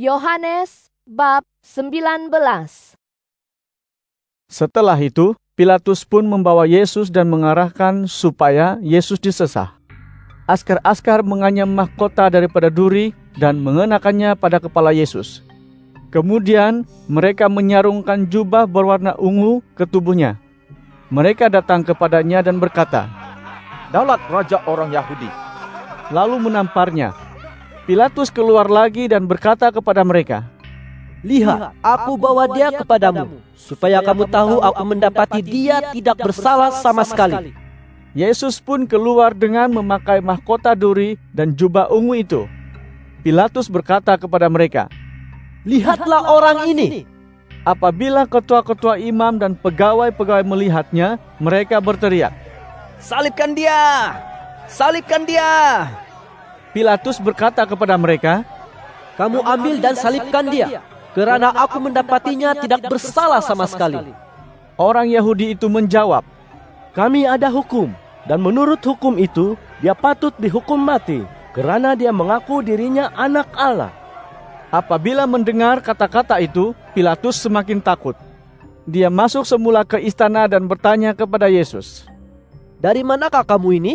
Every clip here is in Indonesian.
Yohanes bab 19. Setelah itu, Pilatus pun membawa Yesus dan mengarahkan supaya Yesus disesah. Askar-askar menganyam mahkota daripada duri dan mengenakannya pada kepala Yesus. Kemudian mereka menyarungkan jubah berwarna ungu ke tubuhnya. Mereka datang kepadanya dan berkata, "Daulat Raja orang Yahudi." Lalu menamparnya. Pilatus keluar lagi dan berkata kepada mereka, "Lihat, aku bawa dia kepadamu, supaya kamu tahu aku mendapati dia tidak bersalah sama sekali." Yesus pun keluar dengan memakai mahkota duri dan jubah ungu itu. Pilatus berkata kepada mereka, "Lihatlah orang ini." Apabila ketua-ketua imam dan pegawai-pegawai melihatnya, mereka berteriak, "Salibkan dia! Salibkan dia!" Pilatus berkata kepada mereka, "Kamu ambil dan salibkan dia, karena aku mendapatinya tidak bersalah sama sekali." Orang Yahudi itu menjawab, "Kami ada hukum, dan menurut hukum itu, dia patut dihukum mati, karena dia mengaku dirinya anak Allah." Apabila mendengar kata-kata itu, Pilatus semakin takut. Dia masuk semula ke istana dan bertanya kepada Yesus, "Dari manakah kamu ini?"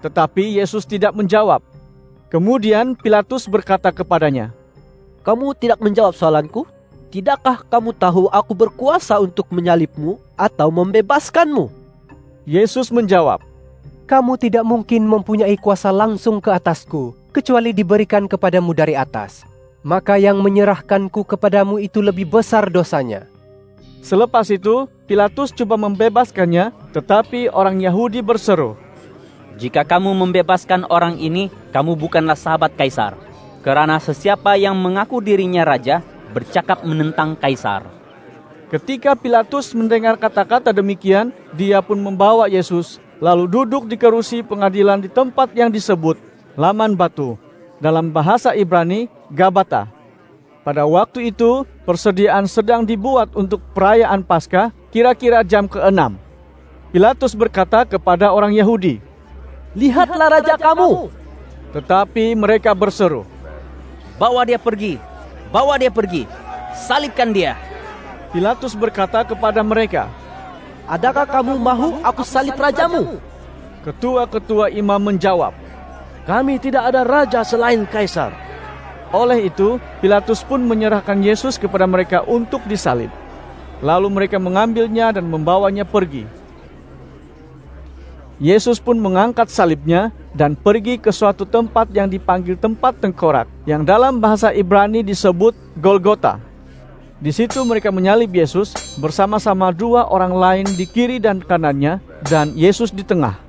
Tetapi Yesus tidak menjawab. Kemudian Pilatus berkata kepadanya, "Kamu tidak menjawab soalanku? Tidakkah kamu tahu aku berkuasa untuk menyalibmu atau membebaskanmu?" Yesus menjawab, "Kamu tidak mungkin mempunyai kuasa langsung ke atasku, kecuali diberikan kepadamu dari atas. Maka yang menyerahkanku kepadamu itu lebih besar dosanya." Selepas itu, Pilatus coba membebaskannya, tetapi orang Yahudi berseru, "Jika kamu membebaskan orang ini, kamu bukanlah sahabat Kaisar. Karena sesiapa yang mengaku dirinya raja, bercakap menentang Kaisar." Ketika Pilatus mendengar kata-kata demikian, dia pun membawa Yesus, lalu duduk di kerusi pengadilan di tempat yang disebut Laman Batu, dalam bahasa Ibrani, Gabata. Pada waktu itu, persediaan sedang dibuat untuk perayaan Paskah, kira-kira jam ke-6. Pilatus berkata kepada orang Yahudi, "Lihatlah raja kamu!" Tetapi mereka berseru, "Bawa dia pergi! Bawa dia pergi! Salibkan dia!" Pilatus berkata kepada mereka, "Adakah kamu mahu aku salib rajamu?" Ketua-ketua imam menjawab, "Kami tidak ada raja selain Kaisar." Oleh itu, Pilatus pun menyerahkan Yesus kepada mereka untuk disalib. Lalu mereka mengambilnya dan membawanya pergi. Yesus pun mengangkat salibnya dan pergi ke suatu tempat yang dipanggil tempat tengkorak, yang dalam bahasa Ibrani disebut Golgota. Di situ mereka menyalib Yesus bersama-sama dua orang lain di kiri dan kanannya, dan Yesus di tengah.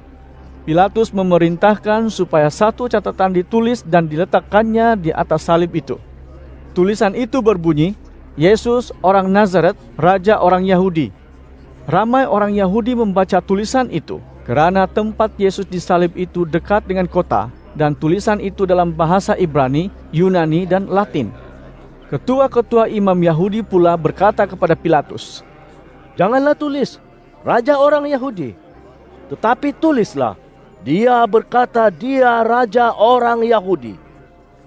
Pilatus memerintahkan supaya satu catatan ditulis dan diletakkannya di atas salib itu. Tulisan itu berbunyi, "Yesus orang Nazaret, Raja orang Yahudi." Ramai orang Yahudi membaca tulisan itu, karena tempat Yesus disalib itu dekat dengan kota, dan tulisan itu dalam bahasa Ibrani, Yunani, dan Latin. Ketua-ketua imam Yahudi pula berkata kepada Pilatus, "Janganlah tulis, Raja orang Yahudi. Tetapi tulislah, dia berkata dia Raja orang Yahudi."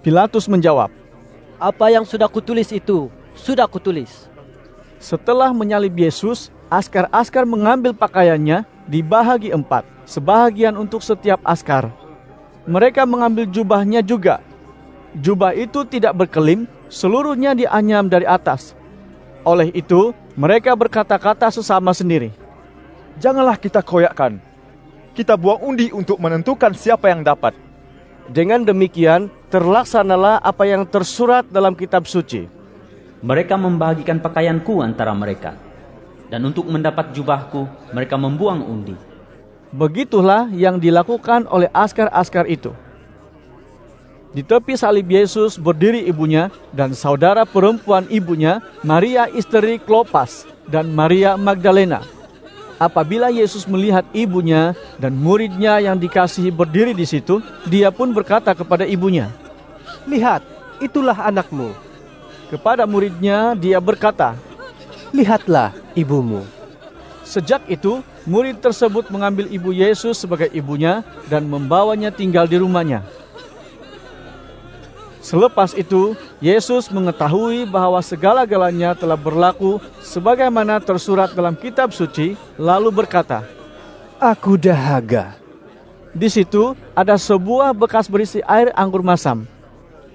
Pilatus menjawab, "Apa yang sudah kutulis itu, sudah kutulis." Setelah menyalib Yesus, askar-askar mengambil pakaiannya, dibahagi 4, sebahagian untuk setiap askar. Mereka mengambil jubahnya juga. Jubah itu tidak berkelim, seluruhnya dianyam dari atas. Oleh itu, mereka berkata-kata sesama sendiri, "Janganlah kita koyakkan. Kita buang undi untuk menentukan siapa yang dapat." Dengan demikian, terlaksanalah apa yang tersurat dalam kitab suci. Mereka membagikan pakaianku antara mereka, dan untuk mendapat jubahku, mereka membuang undi. Begitulah yang dilakukan oleh askar-askar itu. Di tepi salib Yesus berdiri ibunya dan saudara perempuan ibunya, Maria istri Klopas dan Maria Magdalena. Apabila Yesus melihat ibunya dan muridnya yang dikasihi berdiri di situ, dia pun berkata kepada ibunya, "Lihat, itulah anakmu." Kepada muridnya dia berkata, "Lihatlah ibumu." Sejak itu, murid tersebut mengambil ibu Yesus sebagai ibunya dan membawanya tinggal di rumahnya. Selepas itu, Yesus mengetahui bahwa segala-galanya telah berlaku sebagaimana tersurat dalam kitab suci, lalu berkata, Aku dahaga. Di situ ada sebuah bekas berisi air anggur masam.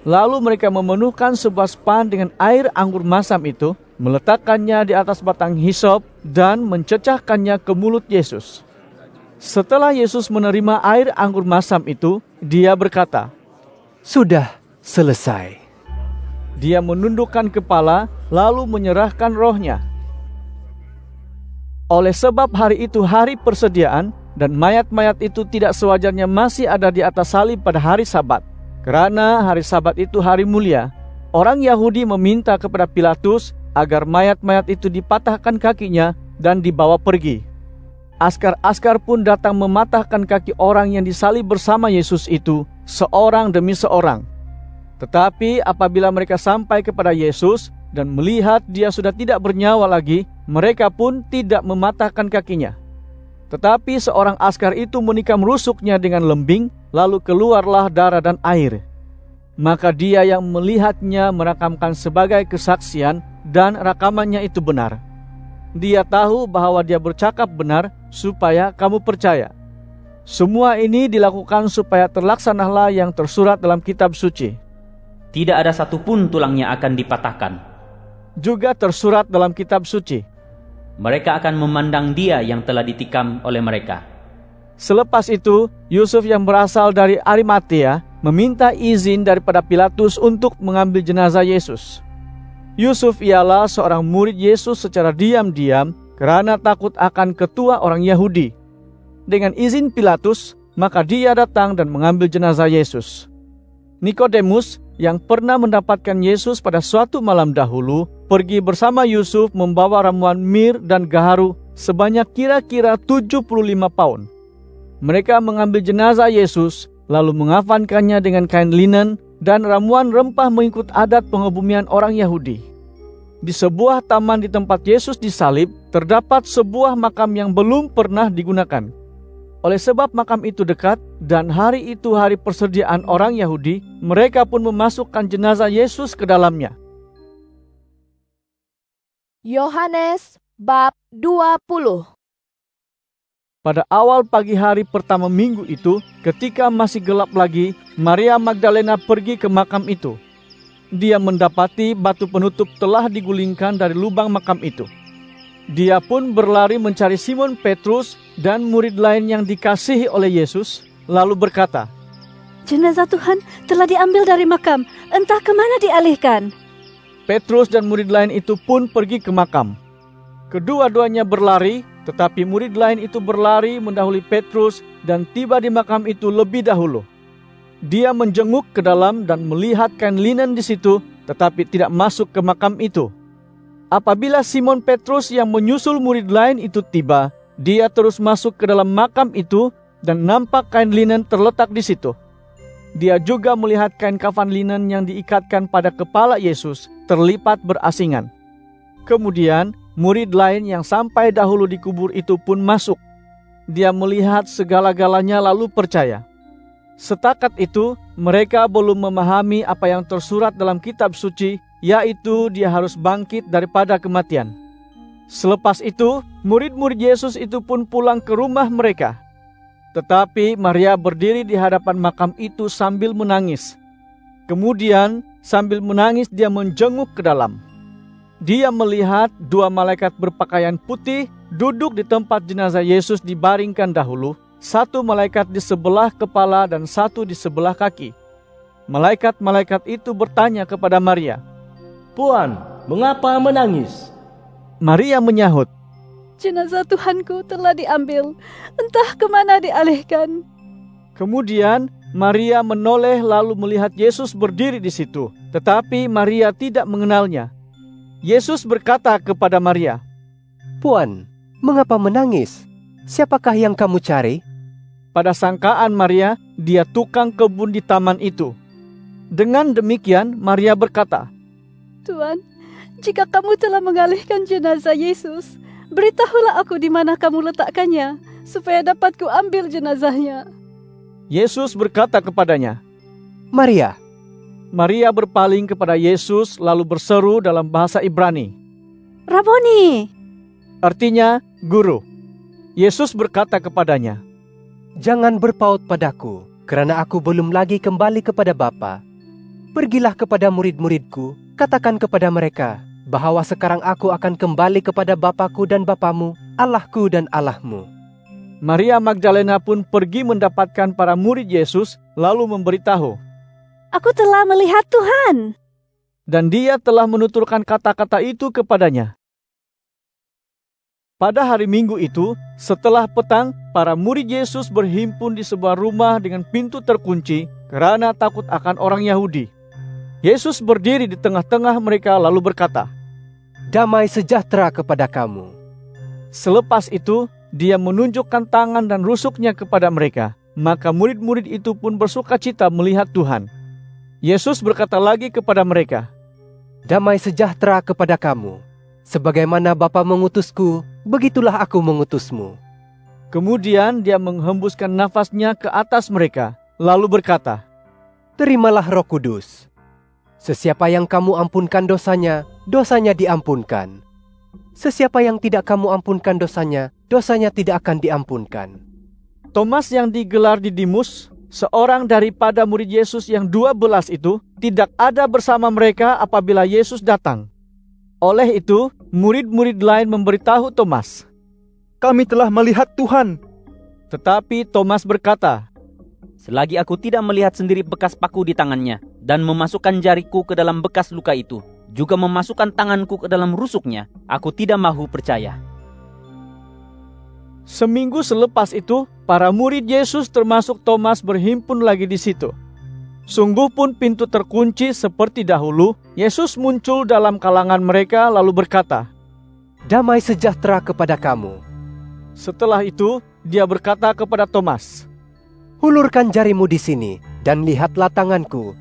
Lalu mereka memenuhkan sebuah span dengan air anggur masam itu, meletakkannya di atas batang hisop, dan mencecahkannya ke mulut Yesus. Setelah Yesus menerima air anggur masam itu, dia berkata, Sudah selesai. Dia menundukkan kepala, lalu menyerahkan rohnya. Oleh sebab hari itu hari persediaan, dan mayat-mayat itu tidak sewajarnya masih ada di atas salib pada hari Sabat. Karena hari Sabat itu hari mulia, orang Yahudi meminta kepada Pilatus agar mayat-mayat itu dipatahkan kakinya dan dibawa pergi. Askar-askar pun datang mematahkan kaki orang yang disalib bersama Yesus itu, seorang demi seorang. Tetapi apabila mereka sampai kepada Yesus dan melihat dia sudah tidak bernyawa lagi, mereka pun tidak mematahkan kakinya. Tetapi seorang askar itu menikam rusuknya dengan lembing, lalu keluarlah darah dan air. Maka dia yang melihatnya merakamkan sebagai kesaksian, dan rakamannya itu benar. Dia tahu bahwa dia bercakap benar, supaya kamu percaya. Semua ini dilakukan supaya terlaksanalah yang tersurat dalam kitab suci. Tidak ada satupun tulangnya akan dipatahkan. Juga tersurat dalam kitab suci, Mereka akan memandang dia yang telah ditikam oleh mereka. Selepas itu, Yusuf yang berasal dari Arimatea meminta izin daripada Pilatus untuk mengambil jenazah Yesus. Yusuf ialah seorang murid Yesus secara diam-diam karena takut akan ketua orang Yahudi. Dengan izin Pilatus, maka dia datang dan mengambil jenazah Yesus. Nikodemus yang pernah mendapatkan Yesus pada suatu malam dahulu, pergi bersama Yusuf membawa ramuan mir dan gaharu sebanyak kira-kira 75 paun. Mereka mengambil jenazah Yesus, lalu mengafankannya dengan kain linen dan ramuan rempah mengikut adat pengebumian orang Yahudi. Di sebuah taman di tempat Yesus disalib, terdapat sebuah makam yang belum pernah digunakan. Oleh sebab makam itu dekat dan hari itu hari persediaan orang Yahudi, mereka pun memasukkan jenazah Yesus ke dalamnya. Yohanes bab 20. Pada awal pagi hari pertama minggu itu, ketika masih gelap lagi, Maria Magdalena pergi ke makam itu. Dia mendapati batu penutup telah digulingkan dari lubang makam itu. Dia pun berlari mencari Simon Petrus dan murid lain yang dikasihi oleh Yesus, lalu berkata, Jenazah Tuhan telah diambil dari makam, entah kemana dialihkan. Petrus dan murid lain itu pun pergi ke makam. Kedua-duanya berlari, tetapi murid lain itu berlari mendahului Petrus dan tiba di makam itu lebih dahulu. Dia menjenguk ke dalam dan melihat kain linen di situ, tetapi tidak masuk ke makam itu. Apabila Simon Petrus yang menyusul murid lain itu tiba, dia terus masuk ke dalam makam itu dan nampak kain linen terletak di situ. Dia juga melihat kain kafan linen yang diikatkan pada kepala Yesus terlipat berasingan. Kemudian murid lain yang sampai dahulu di kubur itu pun masuk. Dia melihat segala-galanya lalu percaya. Setakat itu mereka belum memahami apa yang tersurat dalam kitab suci, yaitu dia harus bangkit daripada kematian. Selepas itu, murid-murid Yesus itu pun pulang ke rumah mereka. Tetapi Maria berdiri di hadapan makam itu sambil menangis. Kemudian, sambil menangis dia menjenguk ke dalam. Dia melihat dua malaikat berpakaian putih duduk di tempat jenazah Yesus dibaringkan dahulu, satu malaikat di sebelah kepala dan satu di sebelah kaki. Malaikat-malaikat itu bertanya kepada Maria, Puan, mengapa menangis? Maria menyahut, Jenazah Tuhanku telah diambil, entah kemana dialihkan. Kemudian Maria menoleh lalu melihat Yesus berdiri di situ, tetapi Maria tidak mengenalnya. Yesus berkata kepada Maria, Puan, mengapa menangis? Siapakah yang kamu cari? Pada sangkaan Maria, dia tukang kebun di taman itu. Dengan demikian Maria berkata, Tuan, jika kamu telah mengalihkan jenazah Yesus, beritahulah aku di mana kamu letakkannya, supaya dapat kuambil jenazahnya. Yesus berkata kepadanya, Maria. Maria berpaling kepada Yesus lalu berseru dalam bahasa Ibrani. Raboni. Artinya, guru. Yesus berkata kepadanya, Jangan berpaut padaku, karena aku belum lagi kembali kepada Bapa. Pergilah kepada murid-muridku, katakan kepada mereka, bahwa sekarang aku akan kembali kepada Bapakku dan Bapamu, Allahku dan Allahmu. Maria Magdalena pun pergi mendapatkan para murid Yesus lalu memberitahu. Aku telah melihat Tuhan. Dan dia telah menuturkan kata-kata itu kepadanya. Pada hari Minggu itu, setelah petang, para murid Yesus berhimpun di sebuah rumah dengan pintu terkunci karena takut akan orang Yahudi. Yesus berdiri di tengah-tengah mereka lalu berkata, Damai sejahtera kepada kamu. Selepas itu, dia menunjukkan tangan dan rusuknya kepada mereka. Maka murid-murid itu pun bersukacita melihat Tuhan. Yesus berkata lagi kepada mereka, Damai sejahtera kepada kamu. Sebagaimana Bapa mengutusku, begitulah aku mengutusmu. Kemudian dia menghembuskan nafasnya ke atas mereka, lalu berkata, Terimalah Roh Kudus. Sesiapa yang kamu ampunkan dosanya, dosanya diampunkan. Sesiapa yang tidak kamu ampunkan dosanya, dosanya tidak akan diampunkan. Thomas yang digelar Didimus, seorang daripada murid Yesus yang 12 itu, tidak ada bersama mereka apabila Yesus datang. Oleh itu, murid-murid lain memberitahu Thomas, Kami telah melihat Tuhan. Tetapi Thomas berkata, Selagi aku tidak melihat sendiri bekas paku di tangannya, dan memasukkan jariku ke dalam bekas luka itu, juga memasukkan tanganku ke dalam rusuknya, aku tidak mahu percaya. Seminggu selepas itu, para murid Yesus termasuk Thomas berhimpun lagi di situ. Sungguh pun pintu terkunci seperti dahulu. Yesus muncul dalam kalangan mereka lalu berkata, Damai sejahtera kepada kamu. Setelah itu, dia berkata kepada Thomas, Hulurkan jarimu di sini, dan lihatlah tanganku.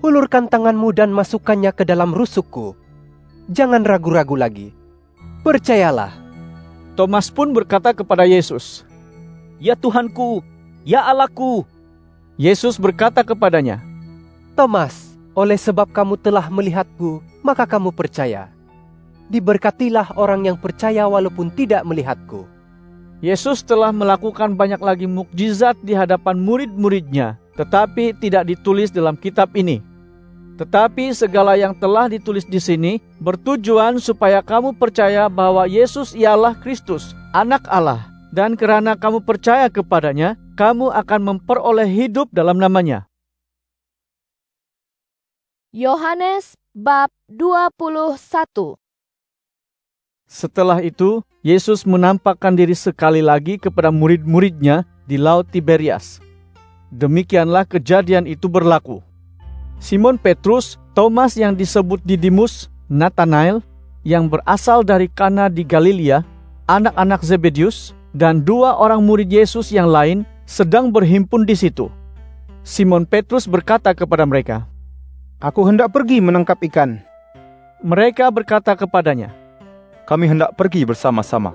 Hulurkan tanganmu dan masukkannya ke dalam rusukku. Jangan ragu-ragu lagi. Percayalah. Thomas pun berkata kepada Yesus, Ya Tuhanku, ya Allahku. Yesus berkata kepadanya, Thomas, oleh sebab kamu telah melihatku, maka kamu percaya. Diberkatilah orang yang percaya walaupun tidak melihatku. Yesus telah melakukan banyak lagi mukjizat di hadapan murid-muridnya, tetapi tidak ditulis dalam kitab ini. Tetapi segala yang telah ditulis di sini bertujuan supaya kamu percaya bahwa Yesus ialah Kristus, Anak Allah, dan karena kamu percaya kepadanya, kamu akan memperoleh hidup dalam namanya. Yohanes bab 21. Setelah itu, Yesus menampakkan diri sekali lagi kepada murid-muridnya di Laut Tiberias. Demikianlah kejadian itu berlaku. Simon Petrus, Thomas yang disebut Didimus, Nathanael yang berasal dari Kana di Galilea, anak-anak Zebedius, dan 2 orang murid Yesus yang lain sedang berhimpun di situ. Simon Petrus berkata kepada mereka, Aku hendak pergi menangkap ikan. Mereka berkata kepadanya, Kami hendak pergi bersama-sama.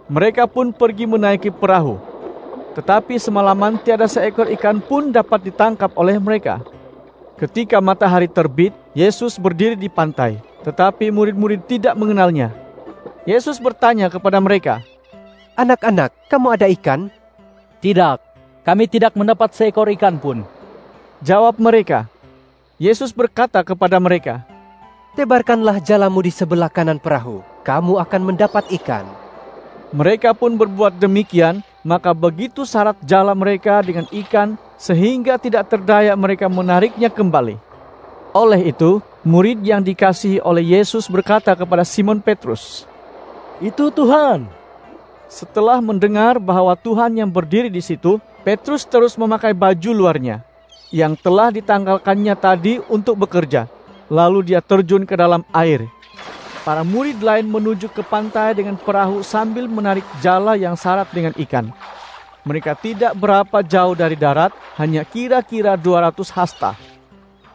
Mereka pun pergi menaiki perahu. Tetapi semalaman tiada seekor ikan pun dapat ditangkap oleh mereka. Ketika matahari terbit, Yesus berdiri di pantai, tetapi murid-murid tidak mengenalnya. Yesus bertanya kepada mereka, Anak-anak, kamu ada ikan? Tidak, kami tidak mendapat seekor ikan pun. Jawab mereka. Yesus berkata kepada mereka, Tebarkanlah jalamu di sebelah kanan perahu, kamu akan mendapat ikan. Mereka pun berbuat demikian, maka begitu syarat jala mereka dengan ikan, sehingga tidak terdaya mereka menariknya kembali. Oleh itu, murid yang dikasihi oleh Yesus berkata kepada Simon Petrus, Itu Tuhan. Setelah mendengar bahwa Tuhan yang berdiri di situ, Petrus terus memakai baju luarnya, yang telah ditanggalkannya tadi untuk bekerja. Lalu dia terjun ke dalam air. Para murid lain menuju ke pantai dengan perahu sambil menarik jala yang syarat dengan ikan. Mereka tidak berapa jauh dari darat, hanya kira-kira 200 hasta.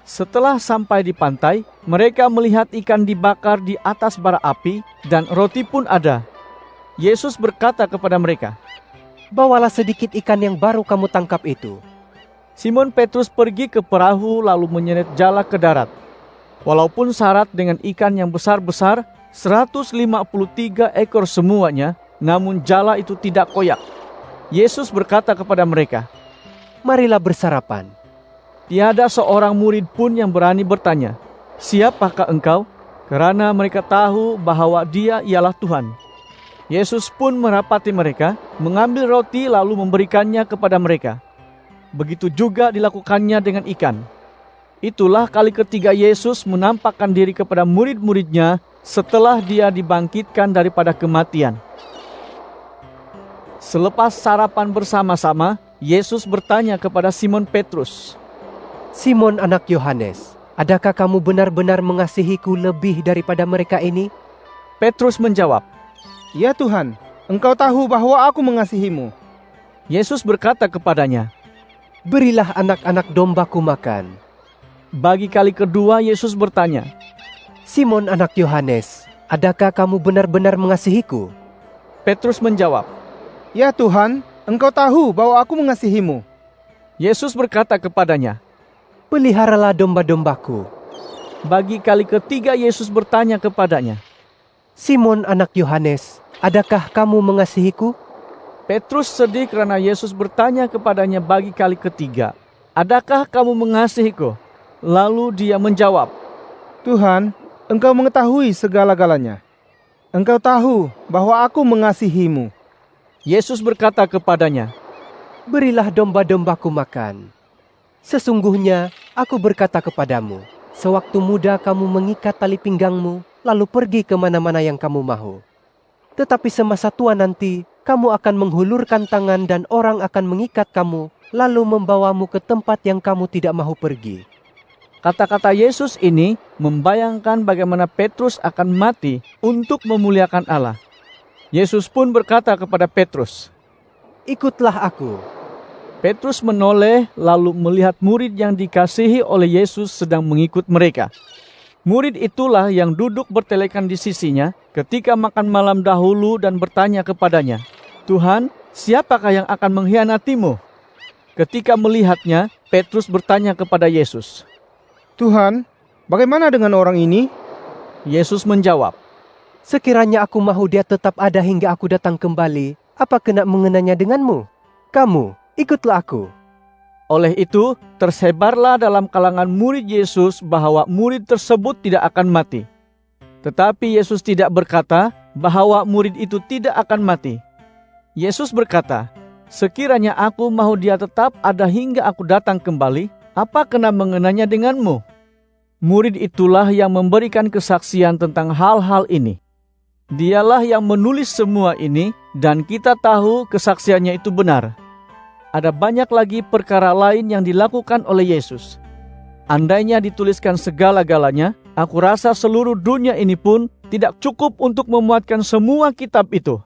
Setelah sampai di pantai, mereka melihat ikan dibakar di atas bara api dan roti pun ada. Yesus berkata kepada mereka, Bawalah sedikit ikan yang baru kamu tangkap itu. Simon Petrus pergi ke perahu lalu menyeret jala ke darat. Walaupun syarat dengan ikan yang besar-besar, 153 ekor semuanya, namun jala itu tidak koyak. Yesus berkata kepada mereka, Marilah bersarapan. Tiada seorang murid pun yang berani bertanya, Siapakah engkau? Karena mereka tahu bahwa Dia ialah Tuhan. Yesus pun merapati mereka, mengambil roti lalu memberikannya kepada mereka. Begitu juga dilakukannya dengan ikan. Itulah kali ketiga Yesus menampakkan diri kepada murid-muridnya setelah Dia dibangkitkan daripada kematian. Selepas sarapan bersama-sama, Yesus bertanya kepada Simon Petrus, Simon anak Yohanes, adakah kamu benar-benar mengasihiku lebih daripada mereka ini? Petrus menjawab, Ya Tuhan, Engkau tahu bahwa aku mengasihimu. Yesus berkata kepadanya, Berilah anak-anak dombaku makan. Bagi kali kedua Yesus bertanya, Simon anak Yohanes, adakah kamu benar-benar mengasihiku? Petrus menjawab, Ya Tuhan, Engkau tahu bahwa aku mengasihimu. Yesus berkata kepadanya, Peliharalah domba-dombaku. Bagi kali ketiga Yesus bertanya kepadanya, Simon anak Yohanes, adakah kamu mengasihiku? Petrus sedih karena Yesus bertanya kepadanya bagi kali ketiga, Adakah kamu mengasihiku? Lalu dia menjawab, Tuhan, Engkau mengetahui segala-galanya. Engkau tahu bahwa aku mengasihimu. Yesus berkata kepadanya, Berilah domba-dombaku makan. Sesungguhnya aku berkata kepadamu, sewaktu muda kamu mengikat tali pinggangmu, lalu pergi kemana-mana yang kamu mahu. Tetapi semasa tua nanti, kamu akan menghulurkan tangan dan orang akan mengikat kamu, lalu membawamu ke tempat yang kamu tidak mahu pergi. Kata-kata Yesus ini membayangkan bagaimana Petrus akan mati untuk memuliakan Allah. Yesus pun berkata kepada Petrus, Ikutlah aku. Petrus menoleh lalu melihat murid yang dikasihi oleh Yesus sedang mengikut mereka. Murid itulah yang duduk bertelekan di sisinya ketika makan malam dahulu dan bertanya kepadanya, Tuhan, siapakah yang akan mengkhianatimu? Ketika melihatnya, Petrus bertanya kepada Yesus, Tuhan, bagaimana dengan orang ini? Yesus menjawab, Sekiranya aku mahu dia tetap ada hingga aku datang kembali, apa kena mengenanya denganmu? Kamu, ikutlah aku. Oleh itu, tersebarlah dalam kalangan murid Yesus bahwa murid tersebut tidak akan mati. Tetapi Yesus tidak berkata bahwa murid itu tidak akan mati. Yesus berkata, Sekiranya aku mahu dia tetap ada hingga aku datang kembali, apa kena mengenanya denganmu? Murid itulah yang memberikan kesaksian tentang hal-hal ini. Dialah yang menulis semua ini dan kita tahu kesaksiannya itu benar. Ada banyak lagi perkara lain yang dilakukan oleh Yesus. Andainya dituliskan segala-galanya, aku rasa seluruh dunia ini pun tidak cukup untuk memuatkan semua kitab itu.